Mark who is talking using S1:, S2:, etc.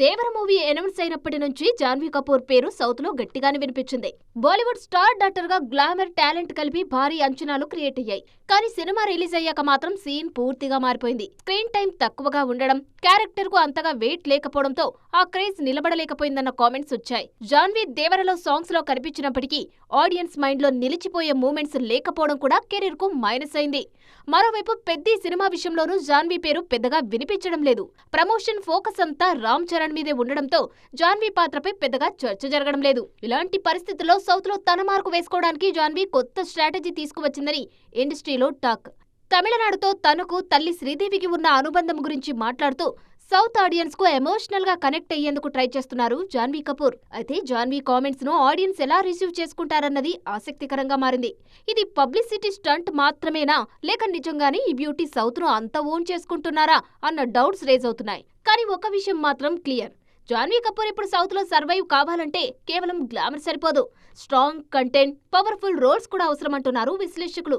S1: దేవర movie announce అయినప్పటి నుంచి జాన్వీ కపూర్ పేరు సౌత్ లో గట్టిగానే వినిపించింది. బాలీవుడ్ స్టార్ డాక్టర్ గా గ్లామర్, టాలెంట్ కలిపి భారీ అంచనాలు క్రియేట్ అయ్యాయి. కానీ సినిమా రిలీజ్ అయ్యాక మాత్రం సీన్ పూర్తిగా మారిపోయింది. స్క్రీన్ టైం తక్కువగా ఉండడం, క్యారెక్టర్ కు అంతగా వెయిట్ లేకపోవడంతో ఆ క్రేజ్ నిలబడలేకపోయిందన్న కామెంట్స్ వచ్చాయి. జాన్వీ దేవరలో సాంగ్స్ లో కనిపించినప్పటికీ ఆడియన్స్ మైండ్ లో నిలిచిపోయే మూమెంట్స్ లేకపోవడం కూడా కెరీర్ కు మైనస్ అయింది. మరోవైపు పెద్ద సినిమా విషయంలోనూ జాన్వీ పేరు పెద్దగా వినిపించడం లేదు. ప్రమోషన్ ఫోకస్ అంతా రామ్ చరణ్ మీదే ఉండడంతో జాన్వీ పాత్రపై పెద్దగా చర్చ జరగడం లేదు. ఇలాంటి పరిస్థితుల్లో సౌత్ లో తన మార్కు వేసుకోవడానికి జాన్వీ కొత్త స్ట్రాటజీ తీసుకువచ్చిందని ఇండస్ట్రీలో టాక్. తమిళనాడుతో తనకు తల్లి శ్రీదేవికి ఉన్న అనుబంధం గురించి మాట్లాడుతూ సౌత్ ఆడియన్స్ కు ఎమోషనల్ గా కనెక్ట్ అయ్యేందుకు ట్రై చేస్తున్నారు జాన్వీ కపూర్. అయితే జాన్వీ కామెంట్స్ ను ఆడియన్స్ ఎలా రిసీవ్ చేసుకుంటారన్నది ఆసక్తికరంగా మారింది. ఇది పబ్లిసిటీ స్టంట్ మాత్రమేనా, లేక నిజంగానే ఈ బ్యూటీ సౌత్ ను అంత ఓన్ చేసుకుంటున్నారా అన్న డౌట్స్ రేజ్ అవుతున్నాయి. కానీ ఒక విషయం మాత్రం క్లియర్, జాన్వీ కపూర్ ఇప్పుడు సౌత్ లో సర్వైవ్ కావాలంటే కేవలం గ్లామర్ సరిపోదు. స్ట్రాంగ్ కంటెంట్, పవర్ఫుల్ రోల్స్ కూడా అవసరమంటున్నారు విశ్లేషకులు.